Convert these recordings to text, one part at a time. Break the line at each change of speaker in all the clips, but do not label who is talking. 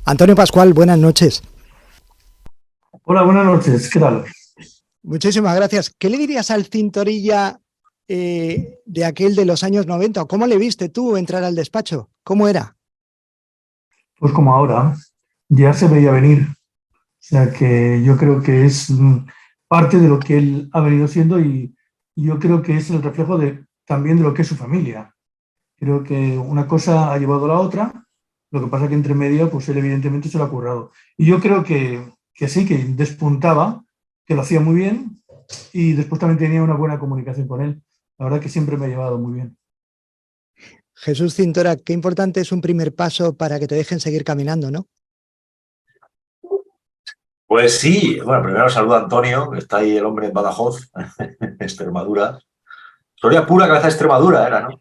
Antonio Pascual, buenas noches.
Hola, buenas noches, ¿qué tal?
Muchísimas gracias. ¿Qué le dirías al Cintorilla de aquel de los años 90? ¿Cómo le viste tú entrar al despacho? ¿Cómo era?
Pues como ahora, ya se veía venir, o sea que yo creo que es parte de lo que él ha venido siendo y yo creo que es el reflejo también de lo que es su familia. Creo que una cosa ha llevado a la otra, lo que pasa que entre medio, pues él evidentemente se lo ha currado. Y yo creo que sí, que despuntaba, que lo hacía muy bien y después también tenía una buena comunicación con él. La verdad que siempre me ha llevado muy bien.
Jesús Cintora, qué importante es un primer paso para que te dejen seguir caminando, ¿no?
Pues sí, bueno, primero saludo a Antonio, que está ahí el hombre en Badajoz, Extremadura. Historia pura cabeza de Extremadura era, ¿no?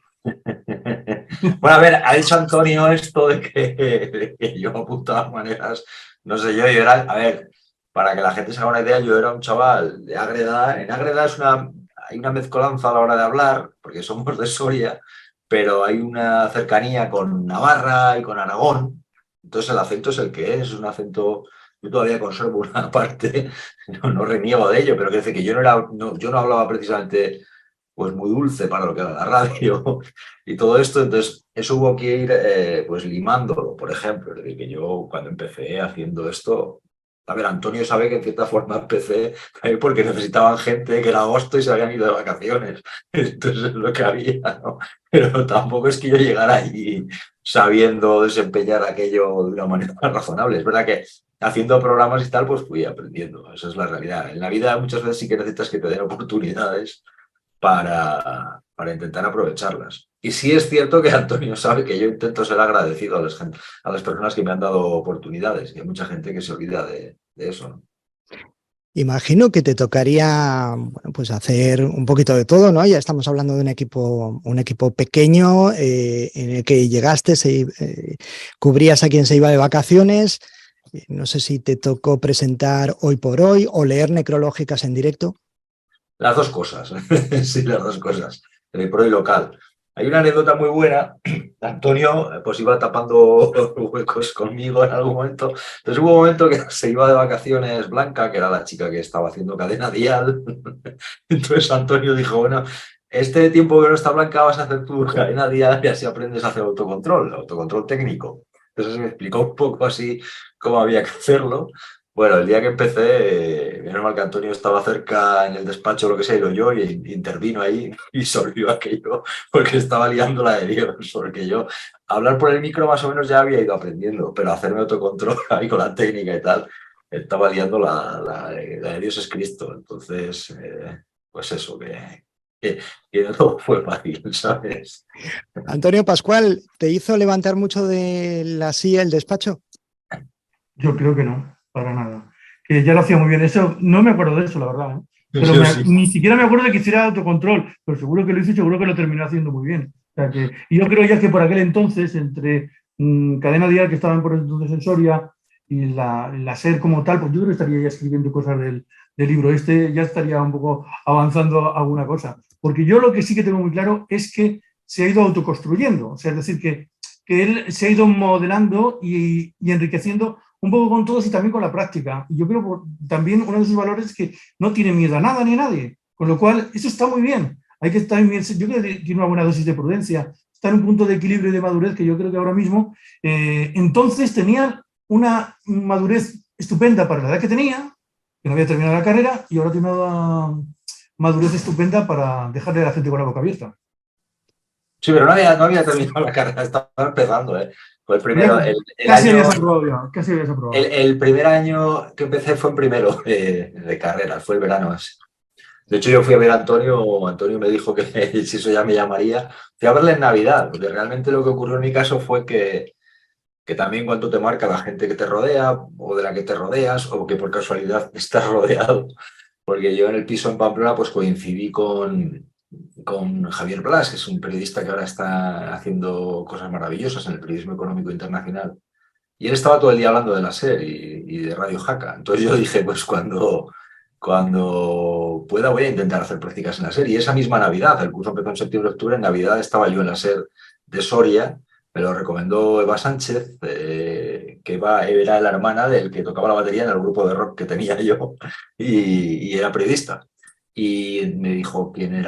Bueno, a ver, ha dicho Antonio esto de que yo apuntaba maneras, no sé yo era, a ver, para que la gente se haga una idea, yo era un chaval de Ágreda. En Ágreda hay una mezcolanza a la hora de hablar, porque somos de Soria, pero hay una cercanía con Navarra y con Aragón, entonces el acento es el que es un acento. Yo todavía conservo una parte, no reniego de ello, pero quiero decir que yo no hablaba precisamente pues muy dulce para lo que era la radio y todo esto, entonces eso hubo que ir pues limándolo, por ejemplo. Es decir, que yo cuando empecé haciendo esto, a ver, Antonio sabe que en cierta forma empecé porque necesitaban gente, que era agosto y se habían ido de vacaciones, entonces es lo que había, ¿no? Pero tampoco es que yo llegara allí sabiendo desempeñar aquello de una manera razonable. Es verdad que haciendo programas y tal, pues fui aprendiendo, esa es la realidad. En la vida muchas veces sí que necesitas que te den oportunidades para intentar aprovecharlas. Y sí es cierto que Antonio sabe que yo intento ser agradecido a las personas que me han dado oportunidades, y hay mucha gente que se olvida de eso, ¿no?
Imagino que te tocaría, bueno, pues hacer un poquito de todo, ¿no? Ya estamos hablando de un equipo pequeño en el que llegaste, cubrías a quien se iba de vacaciones. No sé si te tocó presentar Hoy por Hoy o leer necrológicas en directo.
Las dos cosas, sí, las dos cosas, el pro y local. Hay una anécdota muy buena. Antonio pues iba tapando huecos conmigo en algún momento. Entonces hubo un momento que se iba de vacaciones Blanca, que era la chica que estaba haciendo Cadena Dial. Entonces Antonio dijo, bueno, este tiempo que no está Blanca vas a hacer tu Cadena Dial y así aprendes a hacer autocontrol técnico. Entonces me explicó un poco así cómo había que hacerlo. Bueno, el día que empecé, menos mal que Antonio estaba cerca en el despacho o lo que sea, y lo oyó y intervino ahí y solvió aquello porque estaba liando la de Dios, porque yo hablar por el micro más o menos ya había ido aprendiendo, pero hacerme autocontrol ahí con la técnica y tal, estaba liando la de Dios es Cristo. Entonces, pues eso, que no todo fue fácil, ¿sabes?
Antonio Pascual, ¿te hizo levantar mucho de la silla el despacho?
Yo creo que no, para nada. Que ya lo hacía muy bien. Eso, no me acuerdo de eso, la verdad, ¿eh? Pero
Yo sí.
ni siquiera me acuerdo de que hiciera autocontrol, pero seguro que lo hizo y seguro que lo terminó haciendo muy bien. O sea que, y yo creo ya que por aquel entonces, entre Cadena Dial, que estaban por entonces en Soria, y la SER como tal, pues yo creo que estaría ya escribiendo cosas del libro este, ya estaría un poco avanzando alguna cosa. Porque yo lo que sí que tengo muy claro es que se ha ido autoconstruyendo, o sea, es decir, que él se ha ido modelando y enriqueciendo un poco con todos y también con la práctica. Y yo creo que también uno de sus valores es que no tiene miedo a nada ni a nadie, con lo cual eso está muy bien. Hay que estar bien, yo creo que tiene una buena dosis de prudencia, está en un punto de equilibrio y de madurez que yo creo que ahora mismo, entonces tenía una madurez estupenda para la edad que tenía, que no había terminado la carrera, y ahora tiene una madurez estupenda para dejarle a la gente con la boca abierta.
Sí, pero no había terminado la carrera, estaba empezando, ¿eh? Fue el primero, el
Casi
año.
habías aprobado ya, casi habías aprobado.
El primer año que empecé fue en primero de carrera, fue el verano ese. De hecho, yo fui a ver a Antonio. Antonio me dijo que si eso ya me llamaría. Fui a verle en Navidad, porque realmente lo que ocurrió en mi caso fue que también cuando te marca la gente que te rodea o de la que te rodeas o que por casualidad estás rodeado. Porque yo en el piso en Pamplona pues coincidí con Javier Blas, que es un periodista que ahora está haciendo cosas maravillosas en el periodismo económico internacional. Y él estaba todo el día hablando de la SER y de Radio Jaca. Entonces yo dije, pues cuando pueda voy a intentar hacer prácticas en la SER. Y esa misma Navidad, el curso empezó en septiembre-octubre, en Navidad estaba yo en la SER de Soria, me lo recomendó Eva Sánchez, era la hermana del que tocaba la batería en el grupo de rock que tenía yo y era periodista. Y me dijo quién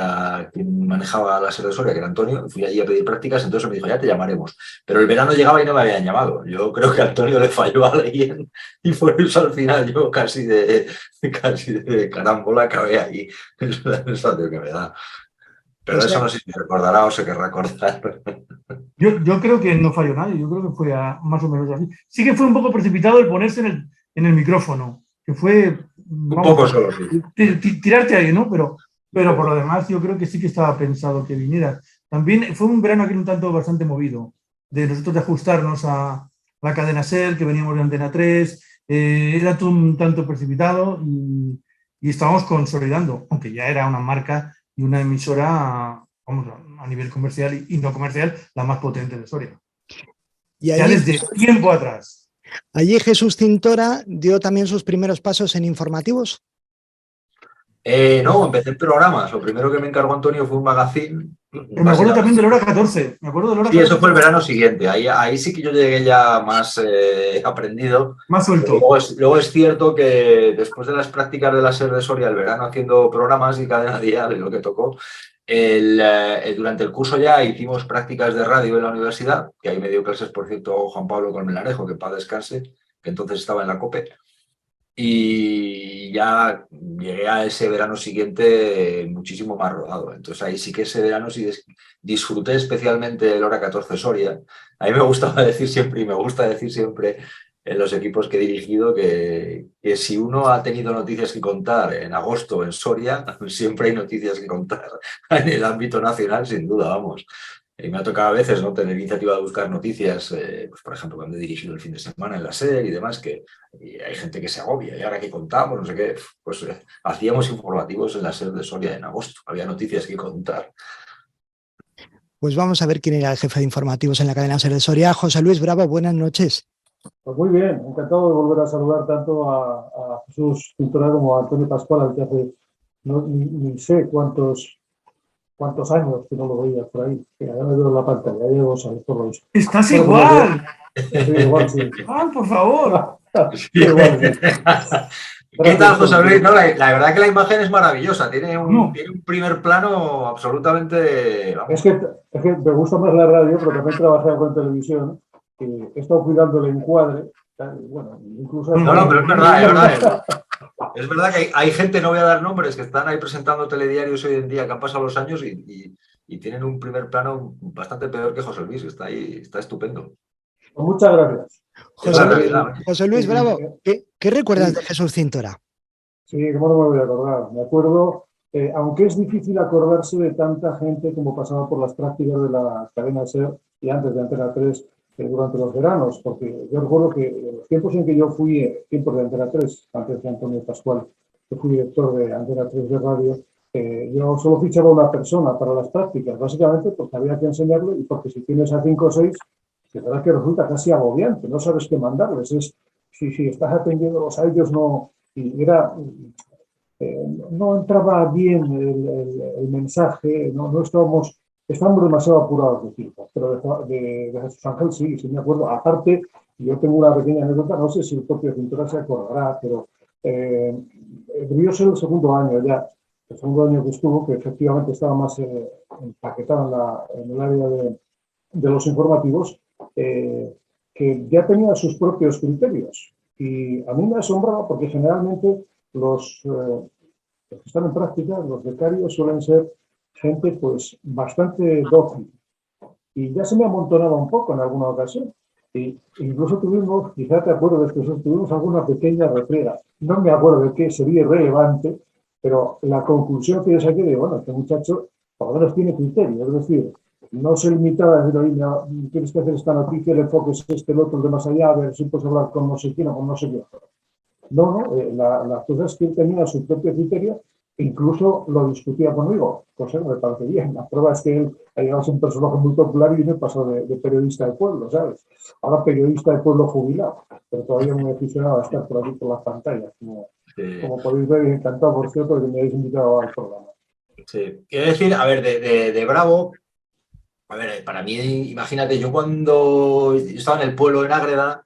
manejaba la SER de Soria, que era Antonio. Fui allí a pedir prácticas, entonces me dijo, ya te llamaremos. Pero el verano llegaba y no me habían llamado. Yo creo que a Antonio le falló a alguien y por eso al final yo casi de carambola acabé ahí. Es la sensación que me da. Pero
O
eso
sea,
no sé si se recordará o se querrá acordar.
Yo creo que no falló nadie, yo creo que fue más o menos así. Sí que fue un poco precipitado el ponerse en el micrófono, que fue,
Un poco
vamos,
solo, sí.
tirarte ahí, ¿no? Pero por lo demás yo creo que sí que estaba pensado que viniera. También fue un verano aquí un tanto bastante movido, de nosotros de ajustarnos a la cadena SER, que veníamos de Antena 3, era todo un tanto precipitado y estábamos consolidando, aunque ya era una marca y una emisora, vamos, a nivel comercial y no comercial, la más potente de Soria.
y
Ya desde tiempo atrás.
allí Jesús Cintora dio también sus primeros pasos en informativos.
No, empecé en programas. Lo primero que me encargó Antonio fue un magazine.
Pero me acuerdo también de la hora 14. Me acuerdo de la hora
Sí,
14.
eso fue el verano siguiente. Ahí sí que yo llegué ya más aprendido.
Más suelto.
Luego es cierto que después de las prácticas de la SER de Soria, el verano haciendo programas y cadena dial, lo que tocó, durante el curso ya hicimos prácticas de radio en la universidad, que ahí me dio clases, por cierto, Juan Pablo Colmenarejo, que en paz descanse, que entonces estaba en la COPE. Y ya llegué a ese verano siguiente muchísimo más rodado. Entonces ahí sí que ese verano sí disfruté especialmente el hora 14 Soria. A mí me gustaba decir siempre y me gusta decir siempre en los equipos que he dirigido que si uno ha tenido noticias que contar en agosto en Soria, siempre hay noticias que contar en el ámbito nacional, sin duda, vamos. Y me ha tocado a veces no tener iniciativa de buscar noticias, pues por ejemplo, cuando he dirigido el fin de semana en la SER y demás, que hay gente que se agobia, y ahora que contamos, no sé qué, pues hacíamos informativos en la SER de Soria en agosto, había noticias que contar.
Pues vamos a ver quién era el jefe de informativos en la cadena SER de Soria. José Luis Bravo, buenas noches.
Pues muy bien, encantado de volver a saludar tanto a Jesús Cintora como a Antonio Pascual, al que hace ni sé cuántos años que no lo veía por ahí. Mira, ya me veo en la pantalla, ya llevo 2 años por lo visto.
¡Estás
Bueno,
igual!
Sí, igual sí.
¡Ah, por favor!
Igual sí.
¿Qué tal, José Luis? No, la verdad que la imagen es maravillosa, tiene un primer plano absolutamente...
Es que me gusta más la radio, pero también trabajé con televisión. He estado cuidando el encuadre. Bueno, incluso...
No, pero es verdad. Es verdad que hay gente, no voy a dar nombres, que están ahí presentando telediarios hoy en día, que han pasado los años y tienen un primer plano bastante peor que José Luis, que está ahí, está estupendo.
Pues muchas gracias.
José Luis Bravo, ¿qué recuerdas de Jesús Cintora?
Sí, ¿cómo no me voy a acordar? Me acuerdo, aunque es difícil acordarse de tanta gente como pasaba por las prácticas de la cadena SER y antes de Antena 3 durante los veranos, porque yo recuerdo que en los tiempos en que yo fui, tiempos de Antena 3, antes de Antonio Pascual, que fui director de Antena 3 de radio, yo solo fichaba a una persona para las prácticas, básicamente porque había que enseñarle y porque si tienes a 5 o 6, de verdad que resulta casi agobiante, no sabes qué mandarles. Si estás atendiéndolos a ellos, no. Y era, no entraba bien el mensaje, no estábamos demasiado apurados de tiempo, pero de Jesús Ángel sí me acuerdo. Aparte, yo tengo una pequeña anécdota, no sé si el propio Cintora se acordará, pero debió ser el segundo año ya, el segundo año que estuvo, que efectivamente estaba más empaquetado en el área de los informativos, que ya tenía sus propios criterios. Y a mí me asombraba porque generalmente los que están en práctica, los becarios, suelen ser gente pues bastante dócil. Y ya se me amontonaba un poco en alguna ocasión. Y incluso tuvimos, quizá te acuerdas que tuvimos alguna pequeña refriega. No me acuerdo de qué, sería irrelevante, pero la conclusión que yo saqué de, bueno, este muchacho por lo menos tiene criterio, es decir, no se limitaba a decir, oye, tienes que hacer esta noticia, el enfoque es este, el otro, el de más allá, a ver si puedes hablar con no sé quién o con no sé qué. La cosa es que él tenía su propio criterio, incluso lo discutía conmigo, cosa que me parece bien. La prueba es que él ha llegado a ser un personaje muy popular y me pasó de periodista de pueblo, ¿sabes? Ahora periodista de pueblo jubilado, pero todavía muy aficionado a estar por aquí por las pantallas, como podéis ver, encantado, por cierto, de que me hayáis invitado al programa.
Sí, quiero decir, a ver, de Bravo, a ver, para mí, imagínate, yo cuando estaba en el pueblo en Ágreda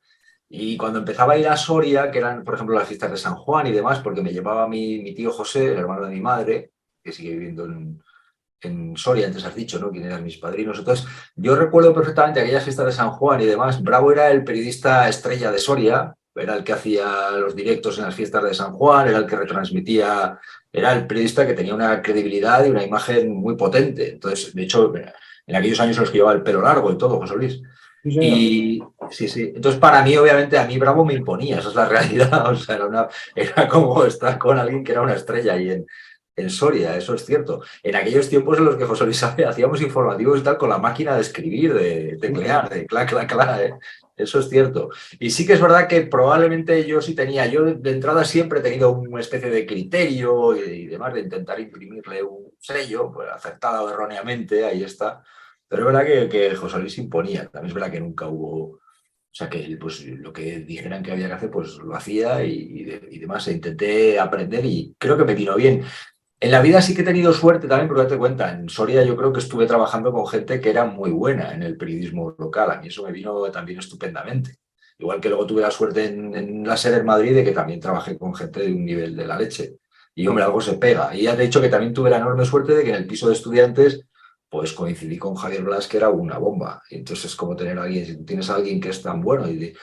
Y cuando empezaba a ir a Soria, que eran, por ejemplo, las fiestas de San Juan y demás, porque me llevaba mi tío José, el hermano de mi madre, que sigue viviendo en Soria, antes has dicho, ¿no? Quién eran mis padrinos. Entonces, yo recuerdo perfectamente aquellas fiestas de San Juan y demás. Bravo era el periodista estrella de Soria, era el que hacía los directos en las fiestas de San Juan, era el que retransmitía, era el periodista que tenía una credibilidad y una imagen muy potente. Entonces, de hecho, en aquellos años los que llevaba el pelo largo y todo, José Luis.
Sí, señor.
Y sí, sí. Entonces, para mí, obviamente, a mí Bravo me imponía, esa es la realidad. O sea, era como estar con alguien que era una estrella ahí en Soria, eso es cierto. En aquellos tiempos en los que José Luis hacíamos informativos y tal con la máquina de escribir, de teclear, de clac, clac, clac, eso es cierto. Y sí que es verdad que probablemente yo de entrada siempre he tenido una especie de criterio y demás de intentar imprimirle un sello, pues acertada o erróneamente, ahí está. Pero es verdad que José Luis imponía, también es verdad que nunca hubo... O sea, que él, pues, lo que dijeran que había que hacer, pues lo hacía y demás. E intenté aprender y creo que me vino bien. En la vida sí que he tenido suerte también, porque date cuenta, en Soria yo creo que estuve trabajando con gente que era muy buena en el periodismo local. A mí eso me vino también estupendamente. Igual que luego tuve la suerte en la SER en Madrid de que también trabajé con gente de un nivel de la leche. Y hombre, algo se pega. Y ya te he dicho que también tuve la enorme suerte de que en el piso de estudiantes pues coincidí con Javier Blas, que era una bomba. Y entonces es como tener a alguien, si tienes a alguien que es tan bueno y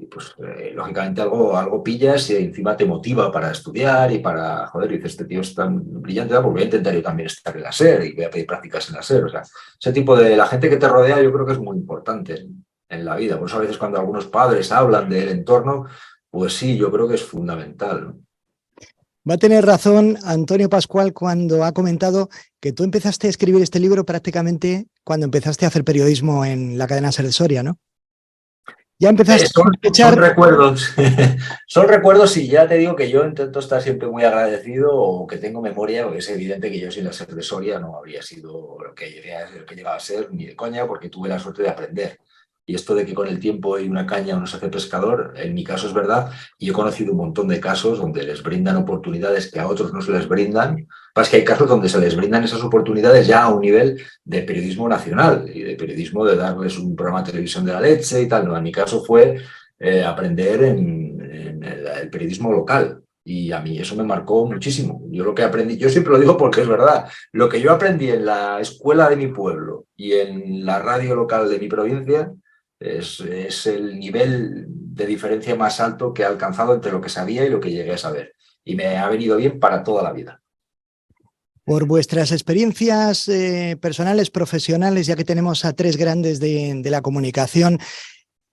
pues lógicamente algo pillas y encima te motiva para estudiar y para, joder, dices, este tío es tan brillante, pues voy a intentar yo también estar en la SER y voy a pedir prácticas en la SER. O sea, ese tipo de, la gente que te rodea yo creo que es muy importante en la vida. Por eso a veces cuando algunos padres hablan del entorno, pues sí, yo creo que es fundamental, ¿no?
Va a tener razón Antonio Pascual cuando ha comentado que tú empezaste a escribir este libro prácticamente cuando empezaste a hacer periodismo en la cadena SER de Soria, ¿no? Ya empezaste a
Son
sospechar.
recuerdos, son recuerdos y ya te digo que yo intento estar siempre muy agradecido o que tengo memoria, porque es evidente que yo sin la SER de Soria no habría sido lo que llegaba a ser ni de coña, porque tuve la suerte de aprender. Y esto de que con el tiempo y una caña uno se hace pescador, en mi caso es verdad, y he conocido un montón de casos donde les brindan oportunidades que a otros no se les brindan. Pasa que hay casos donde se les brindan esas oportunidades ya a un nivel de periodismo nacional y de periodismo de darles un programa de televisión de la leche y tal. No, en mi caso fue aprender en el periodismo local. Y a mí eso me marcó muchísimo. Yo lo que aprendí, yo siempre lo digo porque es verdad, lo que yo aprendí en la escuela de mi pueblo y en la radio local de mi provincia es el nivel de diferencia más alto que he alcanzado entre lo que sabía y lo que llegué a saber. Y me ha venido bien para toda la vida.
Por vuestras experiencias personales, profesionales, ya que tenemos a tres grandes de la comunicación,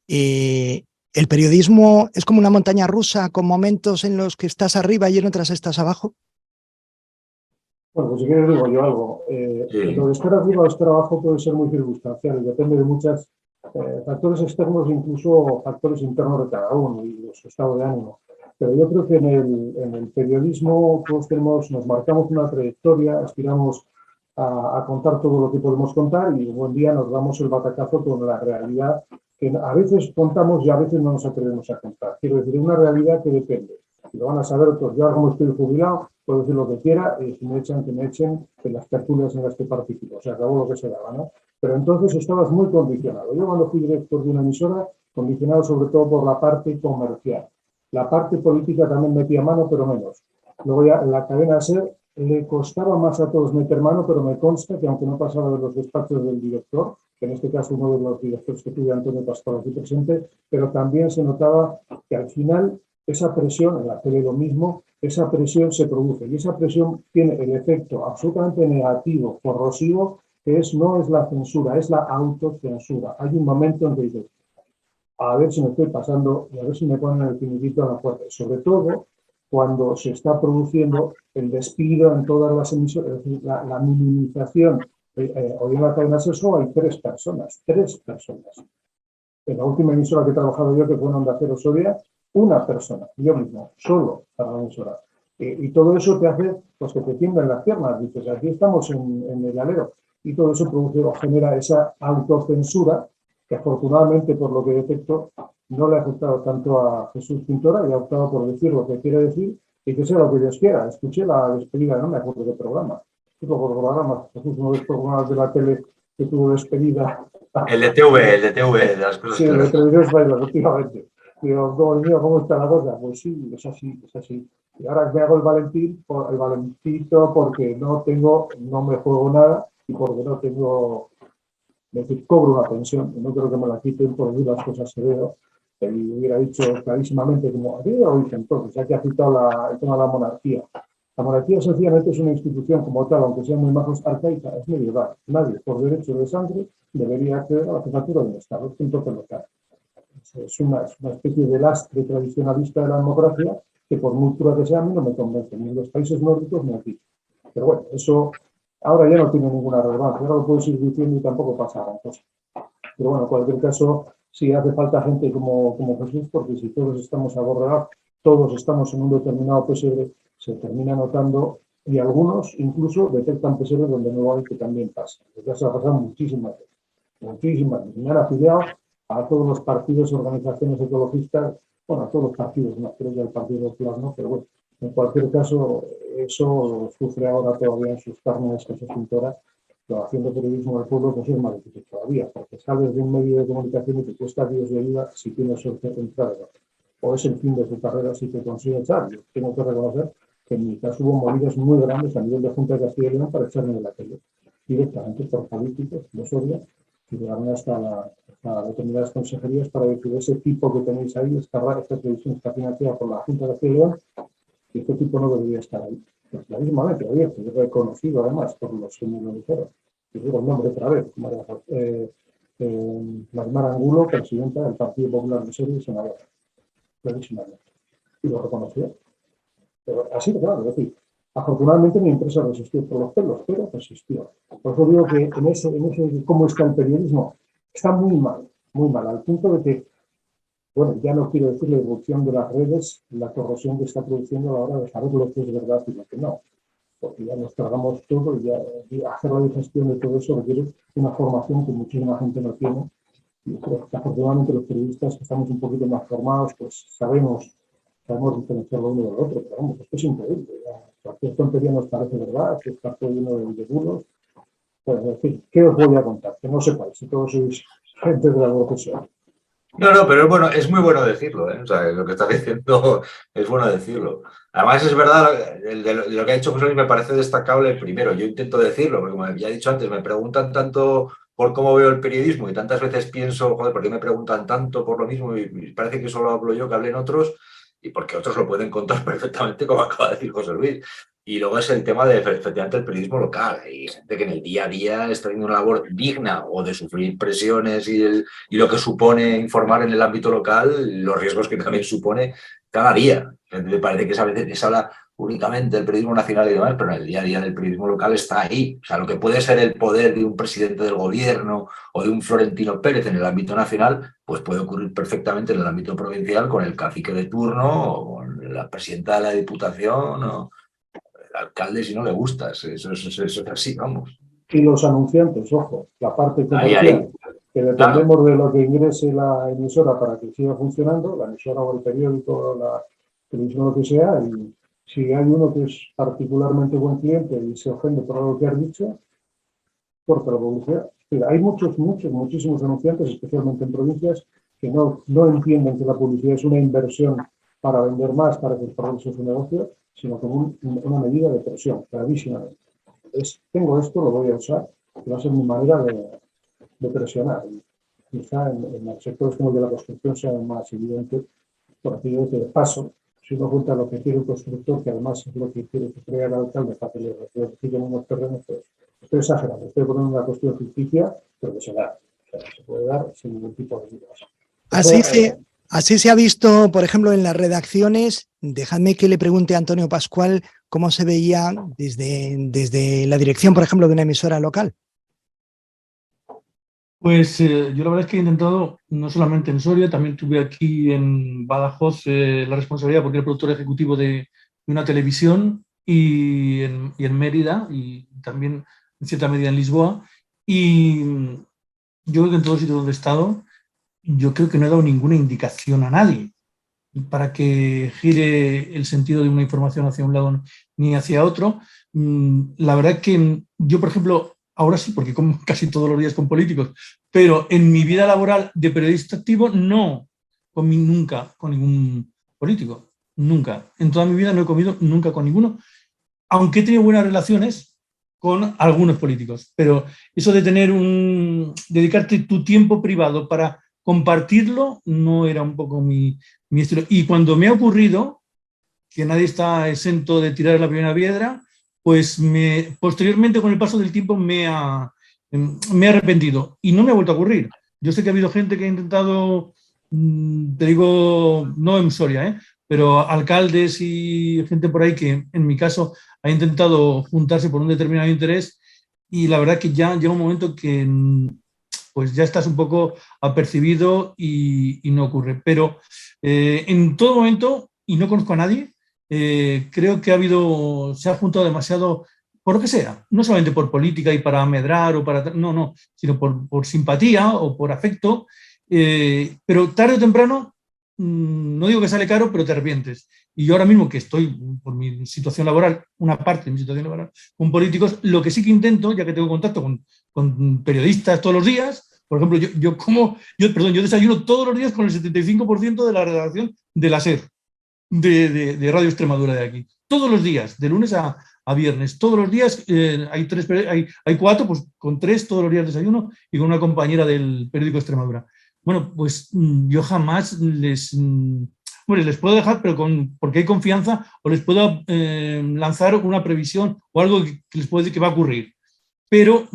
¿el periodismo es como una montaña rusa con momentos en los que estás arriba y en otras estás abajo?
Bueno, pues si quieres digo yo algo.
Sí.
Lo de estar arriba o estar abajo puede ser muy circunstancial y depende de muchos factores externos, incluso factores internos de cada uno y de su estado de ánimo. Pero yo creo que en el periodismo todos nos marcamos una trayectoria, aspiramos a contar todo lo que podemos contar y un buen día nos damos el batacazo con la realidad que a veces contamos y a veces no nos atrevemos a contar. Quiero decir, una realidad que depende. Si lo van a saber otros, yo como estoy jubilado, puedo decir lo que quiera y si me echan, que me echen de las tertulias en las que participo. O sea, acabó lo que se daba, ¿no? Pero entonces estabas muy condicionado. Yo cuando fui director de una emisora, condicionado sobre todo por la parte comercial. La parte política también metía mano, pero menos. Luego ya en la cadena SER le costaba más a todos meter mano, pero me consta que aunque no pasaba de los despachos del director, que en este caso uno de los directores que tuve, Antonio Pascual, aquí presente, pero también se notaba que al final esa presión, en la tele lo mismo, esa presión se produce y esa presión tiene el efecto absolutamente negativo, corrosivo, que no es la censura, es la autocensura. Hay un momento en que dices, a ver si me estoy pasando y a ver si me ponen el finiquito a la puerta. Sobre todo cuando se está produciendo el despido en todas las emisoras, es decir, la minimización. Hoy en la cadena SER solo hay tres personas. En la última emisora que he trabajado yo, que fue en Onda Cero Soria, una persona, yo mismo, solo para la emisora. Y todo eso te hace pues, que te tiemblen las piernas. Dices, aquí estamos en el alero. Y todo eso produce o genera esa autocensura que afortunadamente, por lo que detecto, no le ha afectado tanto a Jesús Pintora y ha optado por decir lo que quiere decir y que sea lo que Dios quiera. Escuché la despedida, no me acuerdo de programa. Tipo por programas, Jesús, uno de los programas de la tele que tuvo despedida.
El de TV, de las cosas
Sí, el de
claras.
Televisión Española, efectivamente. Digo, ¿cómo está la cosa? Pues sí, es así, es así. Y ahora me hago el valentito porque no me juego nada y porque no tengo, es decir, cobro una pensión y no creo que me la quiten por decir las cosas que veo. Y hubiera dicho clarísimamente, como había oído entonces, ya que ha citado el tema de la monarquía. La monarquía sencillamente es una institución como tal, aunque sea muy majos arcaica, es medieval. Nadie, por derecho de sangre, debería acceder a la jefatura de un Estado, punto pelota. Es una especie de lastre tradicionalista de la democracia que por muy pura que sea, a mí no me convence, ni en los países nórdicos ni aquí. Pero bueno, eso ahora ya no tiene ninguna relevancia, ahora lo puedes ir diciendo y tampoco pasa gran cosa. Pero bueno, en cualquier caso, sí hace falta gente como Jesús, porque si todos estamos abordados, todos estamos en un determinado pesebre, se termina notando y algunos incluso detectan pesebres donde no hay, que también pasa. Ya se ha pasado muchísimas veces. Muchísimas veces. Me han afiliado a todos los partidos, organizaciones ecologistas, bueno, a todos los partidos, no creo que al Partido Popular no, pero bueno, en cualquier caso, eso sufre ahora todavía en sus carnes Jesús Pintora, pero haciendo periodismo del pueblo pues es más difícil todavía, porque sales de un medio de comunicación y te cuesta Dios de ayuda si tienes suerte de entrar, o es el fin de tu carrera si te consigue echar. Yo tengo que reconocer que en mi caso hubo movidas muy grandes a nivel de Junta de Castilla y León para echarme de la tele, directamente por políticos de Soria, que llegaron hasta determinadas consejerías para decir ese tipo que tenéis ahí, esta televisión está financiada por la Junta de Castilla y León, y este tipo no debería estar ahí. Pues clarísimamente, abierto, y reconocido además por los que me lo dijeron. Y digo el nombre otra vez, Marimar Angulo, presidenta del Partido Popular de Soria y senadora. Clarísimamente. Y lo reconoció. Pero así de claro, es decir, afortunadamente mi empresa resistió por los pelos, pero resistió. Por eso digo que en ese cómo está el periodismo, está muy mal, al punto de que, bueno, ya no quiero decir la evolución de las redes, la corrosión que está produciendo a la hora de saber lo que es verdad y lo que no, porque ya nos tragamos todo y hacer la digestión de todo eso requiere una formación que muchísima gente no tiene. Y creo que afortunadamente los periodistas que estamos un poquito más formados, pues sabemos diferenciar lo uno del otro, pero vamos, esto es increíble. Cualquier tontería nos parece verdad, que está todo lleno de bulos. Pues, en fin, ¿qué os voy a contar? Que no sepáis, si todos sois gente de la profesión.
No, pero es bueno, es muy bueno decirlo, ¿eh? O sea, lo que estás diciendo es bueno decirlo. Además, es verdad, de lo que ha dicho José Luis me parece destacable. Primero, yo intento decirlo, porque como ya he dicho antes, me preguntan tanto por cómo veo el periodismo y tantas veces pienso, joder, ¿por qué me preguntan tanto por lo mismo? Y parece que solo hablo yo, que hablen otros, y porque otros lo pueden contar perfectamente, como acaba de decir José Luis. Y luego es el tema de, efectivamente, el periodismo local. Hay gente que en el día a día está haciendo una labor digna o de sufrir presiones y lo que supone informar en el ámbito local, los riesgos que también supone cada día. Me parece que a veces se habla únicamente del periodismo nacional y demás, pero en el día a día del periodismo local está ahí. O sea, lo que puede ser el poder de un presidente del gobierno o de un Florentino Pérez en el ámbito nacional, pues puede ocurrir perfectamente en el ámbito provincial con el cacique de turno o con la presidenta de la Diputación o el alcalde si no le gustas. Eso es así, vamos.
Y los anunciantes, ojo, la parte
Ahí,
comercial, que
claro.
dependemos de lo que ingrese la emisora para que siga funcionando, la emisora o el periódico, la televisión, lo que sea, y si hay uno que es particularmente buen cliente y se ofende por algo que has dicho, corta la publicidad. Mira, hay muchísimos anunciantes, especialmente en provincias, que no entienden que la publicidad es una inversión para vender más, para que el progreso su negocio, sino como una medida de presión, clarísimamente. Tengo esto, lo voy a usar, que va a ser mi manera de presionar. Y quizá en sectores como el de la construcción sea más evidente, por aquello de paso, si uno junta lo que quiere el constructor, que además es lo que quiere que crea el alcalde para que le reciban unos terrenos, pues estoy exagerando, estoy poniendo una cuestión ficticia, pero que se da, o sea, se puede dar sin ningún tipo de dudas.
Así se ha visto, por ejemplo, en las redacciones. Dejadme que le pregunte a Antonio Pascual cómo se veía desde la dirección, por ejemplo, de una emisora local.
Pues yo la verdad es que he intentado, no solamente en Soria, también tuve aquí en Badajoz la responsabilidad porque era productor ejecutivo de una televisión y en Mérida y también en cierta medida en Lisboa. Y yo creo que en todos sitios donde he estado, yo creo que no he dado ninguna indicación a nadie para que gire el sentido de una información hacia un lado ni hacia otro. La verdad es que yo, por ejemplo, ahora sí, porque como casi todos los días con políticos, pero en mi vida laboral de periodista activo no nunca con ningún político, nunca. En toda mi vida no he comido nunca con ninguno, aunque he tenido buenas relaciones con algunos políticos. Pero eso de dedicarte tu tiempo privado para compartirlo no era un poco mi estilo. Y cuando me ha ocurrido, que nadie está exento de tirar la primera piedra, pues posteriormente, con el paso del tiempo, me he arrepentido y no me ha vuelto a ocurrir. Yo sé que ha habido gente que ha intentado, te digo, no en Soria, pero alcaldes y gente por ahí que, en mi caso, ha intentado juntarse por un determinado interés, y la verdad que ya llega un momento que pues ya estás un poco apercibido y no ocurre. Pero en todo momento, y no conozco a nadie, creo que se ha juntado demasiado, por lo que sea, no solamente por política y para amedrar o para, no, sino por simpatía o por afecto, pero tarde o temprano, no digo que sale caro, pero te arrepientes. Y yo ahora mismo, que estoy, por mi situación laboral, una parte de mi situación laboral, con políticos, lo que sí que intento, ya que tengo contacto con periodistas todos los días, por ejemplo, yo desayuno todos los días con el 75% de la redacción de la SER, de Radio Extremadura de aquí. Todos los días, de lunes a viernes, todos los días, hay 4, pues con 3 todos los días desayuno, y con una compañera del periódico Extremadura. Bueno, pues yo jamás les puedo dejar, pero porque hay confianza, o les puedo lanzar una previsión o algo que les puedo decir que va a ocurrir. Pero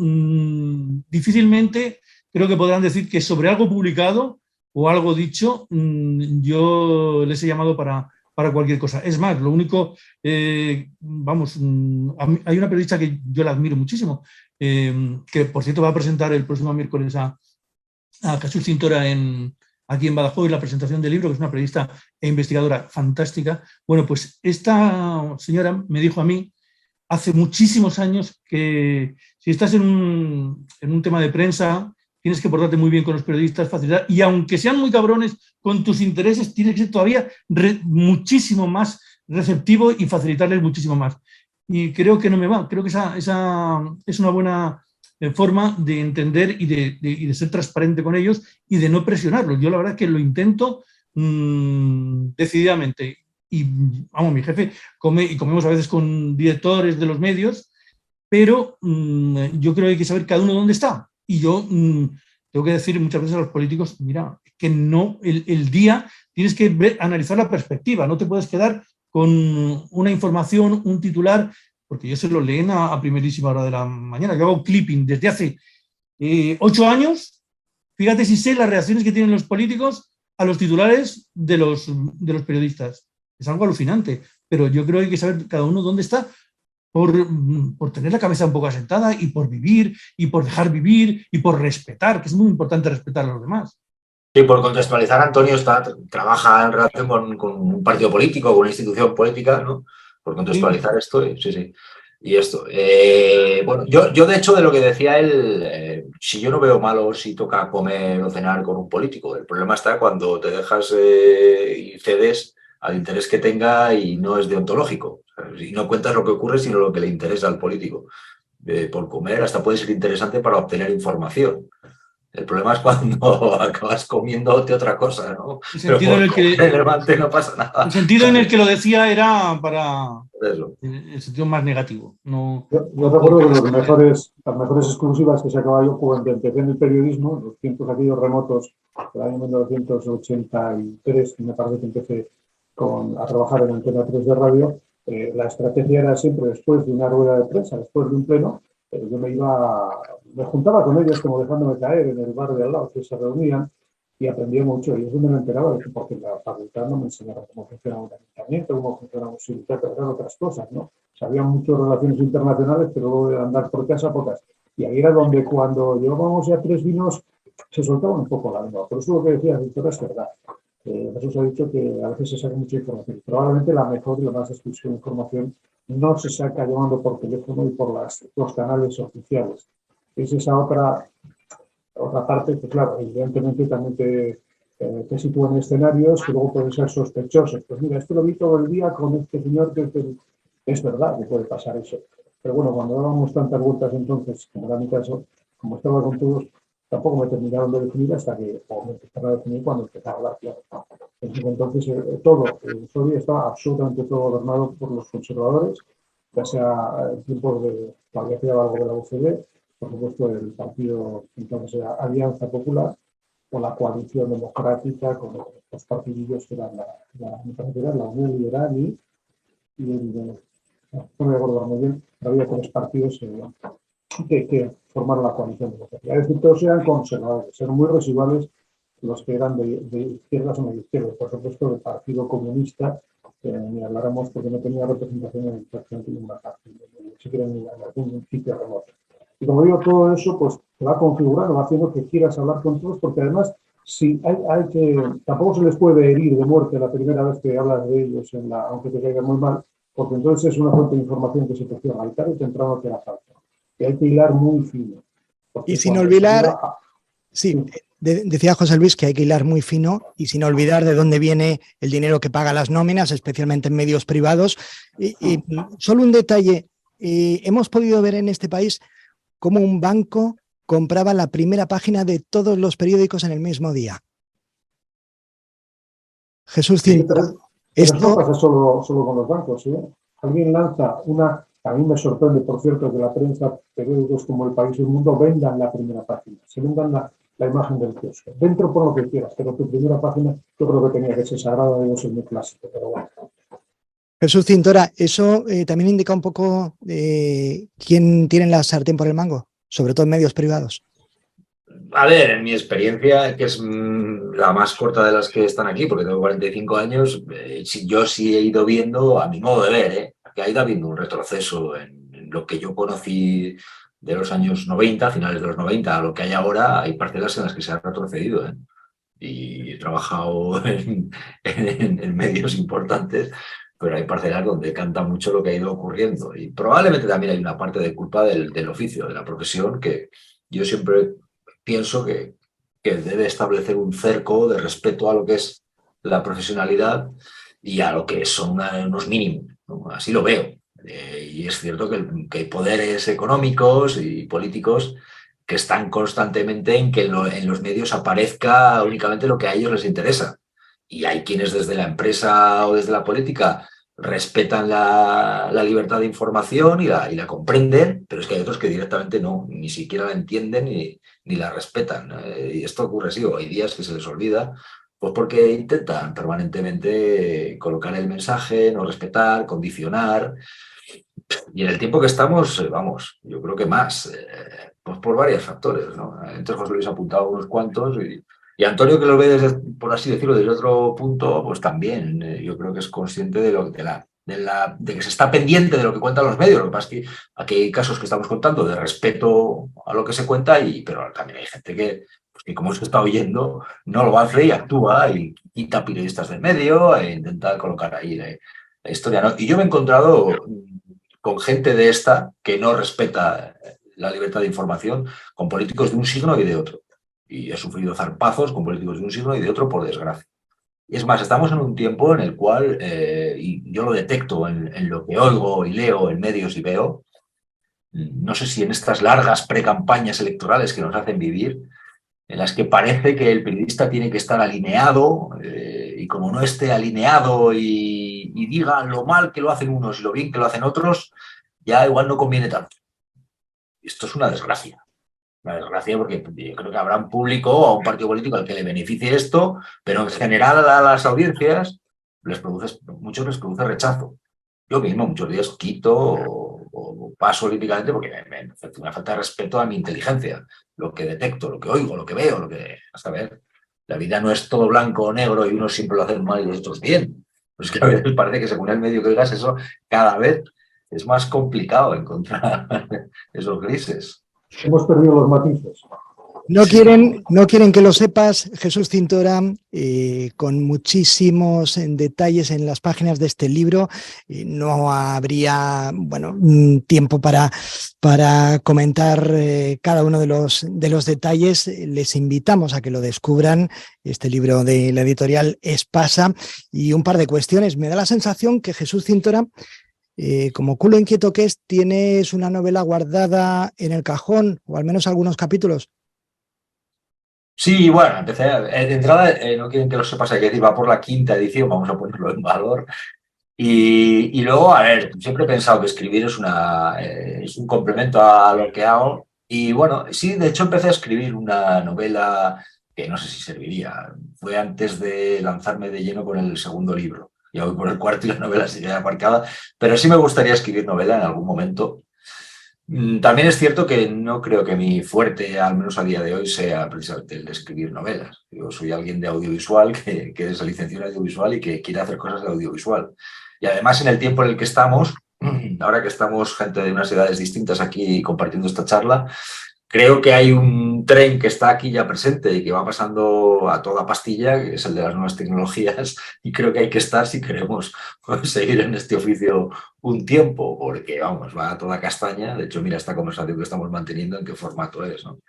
difícilmente creo que podrán decir que sobre algo publicado o algo dicho, yo les he llamado para cualquier cosa. Es más, lo único, hay una periodista que yo la admiro muchísimo, que por cierto va a presentar el próximo miércoles a Jesús Cintora aquí en Badajoz, la presentación del libro, que es una periodista e investigadora fantástica. Bueno, pues esta señora me dijo a mí hace muchísimos años que si estás en un tema de prensa, tienes que portarte muy bien con los periodistas, facilitar, y aunque sean muy cabrones con tus intereses, tienes que ser todavía muchísimo más receptivo y facilitarles muchísimo más. Y creo que no me va. Creo que esa es una buena forma de entender y de ser transparente con ellos y de no presionarlos. Yo la verdad es que lo intento decididamente. Y vamos, mi jefe comemos a veces con directores de los medios, pero yo creo que hay que saber cada uno dónde está. Y yo tengo que decir muchas veces a los políticos, mira, que no, el día tienes que analizar la perspectiva, no te puedes quedar con una información, un titular, porque ellos se lo leen a primerísima hora de la mañana. Yo hago clipping desde hace 8 años, fíjate si sé las reacciones que tienen los políticos a los titulares de los periodistas. Es algo alucinante, pero yo creo que hay que saber cada uno dónde está, por tener la cabeza un poco asentada, y por vivir, y por dejar vivir, y por respetar, que es muy importante respetar a los demás.
Sí, por contextualizar, Antonio trabaja en relación con un partido político, con una institución política, ¿no? Por contextualizar esto, sí. Y esto. Bueno, yo de hecho, de lo que decía él, si yo no veo malo si toca comer o cenar con un político, el problema está cuando te dejas y cedes al interés que tenga y no es deontológico. Y no cuentas lo que ocurre, sino lo que le interesa al político. Por comer hasta puede ser interesante para obtener información. El problema es cuando acabas comiéndote otra cosa, ¿no?
El sentido en el que
relevante no pasa nada.
El sentido en el que lo decía era para
eso.
El sentido más negativo. No,
yo recuerdo que las mejores exclusivas que sacaba yo cuando empecé en el periodismo, en los tiempos aquellos remotos del año 1983, me parece que empecé a trabajar en Antena 3 de radio. La estrategia era siempre, después de una rueda de prensa, después de un pleno, yo me juntaba con ellos como dejándome caer en el bar de al lado, que se reunían, y aprendía mucho. Y es donde me enteraba de que, porque en la facultad no me enseñaron cómo funciona un ayuntamiento, cómo funciona un sindicato, eran otras cosas, ¿no? Sabían muchas relaciones internacionales, pero luego de andar por casa, pocas. Y ahí era donde, cuando llevábamos ya 3 vinos, se soltaba un poco la lengua. Por eso lo que decía Víctor es verdad. Jesús ha dicho que a veces se saca mucha información. Probablemente la mejor y la más exclusiva información no se saca llamando por teléfono y por los canales oficiales. Es esa otra parte que, claro, evidentemente también te sitúa en escenarios que luego pueden ser sospechosos. Pues mira, esto lo vi todo el día con este señor que es verdad que puede pasar eso. Pero bueno, cuando dábamos tantas vueltas entonces, como era mi caso, como estaba con todos, tampoco me terminaron de definir hasta que me empezaron a definir cuando empezaba a hablar, claro. Entonces, Soria estaba absolutamente todo gobernado por los conservadores, ya sea en tiempos de todavía quedaba algo de la UCD, por supuesto el partido entonces era Alianza Popular, o la coalición democrática con los partidillos que eran la Unión Liberal y no me acuerdo muy bien, pero había 3 partidos que formaron la coalición democrática. Es decir, todos eran conservadores, eran muy residuales los que eran de izquierdas o medio izquierdas. Por supuesto, del Partido Comunista, ni habláramos porque no tenía representación en prácticamente ninguna parte, ni siquiera en algún sitio remoto. Y como digo, todo eso pues se va configurando, va haciendo que quieras hablar con todos, porque además sí, hay que, tampoco se les puede herir de muerte la primera vez que hablas de ellos, aunque te caiga muy mal, porque entonces es una fuente de información que se te cierra y tarde o temprano te la falta. Y hay que hilar muy fino.
Y sin olvidar, sí, decía José Luis que hay que hilar muy fino y sin olvidar de dónde viene el dinero que paga las nóminas, especialmente en medios privados. Y solo un detalle, hemos podido ver en este país cómo un banco compraba la primera página de todos los periódicos en el mismo día. Jesús Cintora.
Pero esto no pasa solo con los bancos, ¿eh? Alguien lanza una... A mí me sorprende, por cierto, que la prensa, periódicos como El País y El Mundo vendan la primera página, se vendan la imagen del kiosco. Dentro por lo que quieras, pero tu primera página yo creo que tenía que ser sagrada, debe ser muy clásico, pero bueno.
Jesús Cintora, eso también indica un poco quién tiene la sartén por el mango, sobre todo en medios privados.
A ver, en mi experiencia, que es la más corta de las que están aquí, porque tengo 45 años, yo sí he ido viendo, a mi modo de ver, que ha ido habiendo un retroceso en lo que yo conocí de los años 90, finales de los 90, a lo que hay ahora. Hay parcelas en las que se ha retrocedido, y he trabajado en medios importantes, pero hay parcelas donde canta mucho lo que ha ido ocurriendo. Y probablemente también hay una parte de culpa del oficio, de la profesión, que yo siempre pienso que debe establecer un cerco de respeto a lo que es la profesionalidad y a lo que son unos mínimos, ¿no? Así lo veo. Y es cierto que hay poderes económicos y políticos que están constantemente en que en los medios aparezca únicamente lo que a ellos les interesa. Y hay quienes desde la empresa o desde la política respetan la libertad de información y la comprenden, pero es que hay otros que directamente no, ni siquiera la entienden ni la respetan. Y esto ocurre así, o hay días que se les olvida, pues porque intentan permanentemente colocar el mensaje, no respetar, condicionar. Y en el tiempo que estamos, vamos, yo creo que más, pues por varios factores, ¿no? Entonces José Luis ha apuntado unos cuantos y Antonio, que lo ve desde, por así decirlo, desde otro punto, pues también yo creo que es consciente de que se está pendiente de lo que cuentan los medios. Lo que pasa es que aquí hay casos que estamos contando de respeto a lo que se cuenta, pero también hay gente que como se está oyendo, no lo hace y actúa y quita periodistas del medio e intenta colocar ahí la historia, ¿no? Y yo me he encontrado con gente de esta que no respeta la libertad de información, con políticos de un signo y de otro. Y he sufrido zarpazos con políticos de un signo y de otro, por desgracia. Y es más, estamos en un tiempo en el cual, y yo lo detecto en lo que oigo y leo en medios y veo, no sé si en estas largas precampañas electorales que nos hacen vivir, en las que parece que el periodista tiene que estar alineado, y como no esté alineado y diga lo mal que lo hacen unos y lo bien que lo hacen otros, ya igual no conviene tanto. Esto es una desgracia. Una desgracia porque yo creo que habrá un público o a un partido político al que le beneficie esto, pero en general a las audiencias muchos les produce rechazo. Yo mismo muchos días quito o paso olímpicamente porque me hace una falta de respeto a mi inteligencia, lo que detecto, lo que oigo, lo que veo, hasta ver. La vida no es todo blanco o negro y unos siempre lo hacen mal y los otros bien. Pues que a veces parece que según el medio que oigas eso, cada vez es más complicado encontrar esos grises.
Hemos perdido los matices.
No quieren que lo sepas, Jesús Cintora, con muchísimos detalles en las páginas de este libro. No habría tiempo para comentar cada uno de los detalles. Les invitamos a que lo descubran, este libro de la editorial Espasa. Y un par de cuestiones. Me da la sensación que Jesús Cintora, como culo inquieto que es, tienes una novela guardada en el cajón, o al menos algunos capítulos.
Sí, bueno, empecé, de entrada, no quieren que lo sepas, hay que decir, va por la 5ª edición, vamos a ponerlo en valor. Y luego, a ver, siempre he pensado que escribir es un complemento a lo que hago. Y bueno, sí, de hecho empecé a escribir una novela que no sé si serviría. Fue antes de lanzarme de lleno con el segundo libro. Ya voy por el cuarto y la novela sigue aparcada. Pero sí me gustaría escribir novela en algún momento. También es cierto que no creo que mi fuerte, al menos a día de hoy, sea precisamente el de escribir novelas. Yo soy alguien de audiovisual que se licenció en audiovisual y que quiere hacer cosas de audiovisual. Y además, en el tiempo en el que estamos, ahora que estamos gente de unas edades distintas aquí compartiendo esta charla, creo que hay un tren que está aquí ya presente y que va pasando a toda pastilla, que es el de las nuevas tecnologías, y creo que hay que estar si queremos seguir en este oficio un tiempo, porque vamos, va a toda castaña. De hecho, mira esta conversación que estamos manteniendo, en qué formato es, ¿no?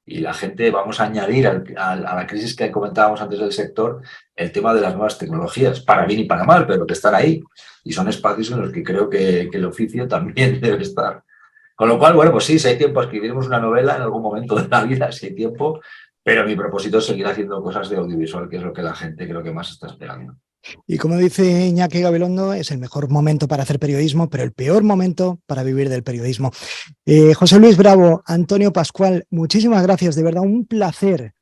Y la gente, vamos a añadir a la crisis que comentábamos antes del sector, el tema de las nuevas tecnologías, para bien y para mal, pero que están ahí. Y son espacios en los que creo que el oficio también debe estar. Con lo cual, bueno, pues sí, si hay tiempo, escribiremos una novela en algún momento de la vida, si hay tiempo, pero mi propósito es seguir haciendo cosas de audiovisual, que es lo que la gente creo que más está esperando.
Y como dice Iñaki Gabilondo, es el mejor momento para hacer periodismo, pero el peor momento para vivir del periodismo. José Luis Bravo, Antonio Pascual, muchísimas gracias, de verdad, un placer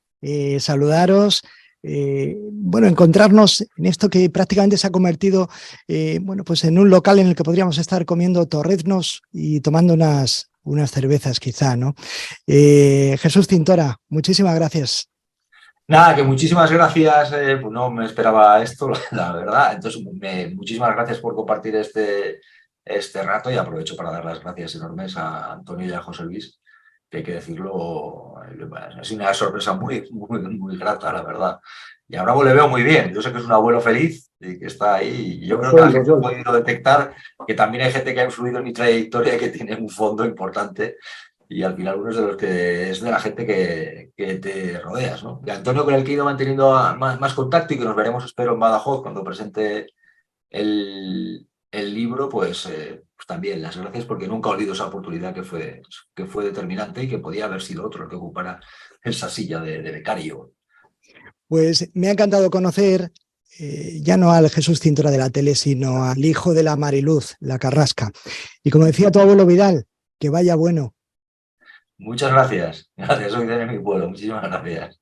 saludaros. Bueno, encontrarnos en esto que prácticamente se ha convertido bueno, pues en un local en el que podríamos estar comiendo torreznos y tomando unas cervezas quizá, ¿no? Jesús Cintora, muchísimas gracias.
Nada, que muchísimas gracias, pues no me esperaba esto, la verdad. Entonces, muchísimas gracias por compartir este rato y aprovecho para dar las gracias enormes a Antonio y a José Luis, que hay que decirlo, ha sido una sorpresa muy grata, la verdad. Y ahora le veo muy bien. Yo sé que es un abuelo feliz y que está ahí. Y yo creo que la gente ha podido detectar que también hay gente que ha influido en mi trayectoria y que tiene un fondo importante. Y al final uno es de los que es de la gente que te rodeas, ¿no? Y Antonio, con el que he ido manteniendo más contacto y que nos veremos, espero, en Badajoz cuando presente el libro, pues también las gracias, porque nunca olvido esa oportunidad que fue determinante y que podía haber sido otro el que ocupara esa silla de becario.
Pues me ha encantado conocer ya no al Jesús Cintora de la tele, sino al hijo de la Mariluz, la Carrasca. Y como decía tu abuelo Vidal, que vaya bueno.
Muchas gracias. Gracias, soy de mi pueblo. Muchísimas gracias.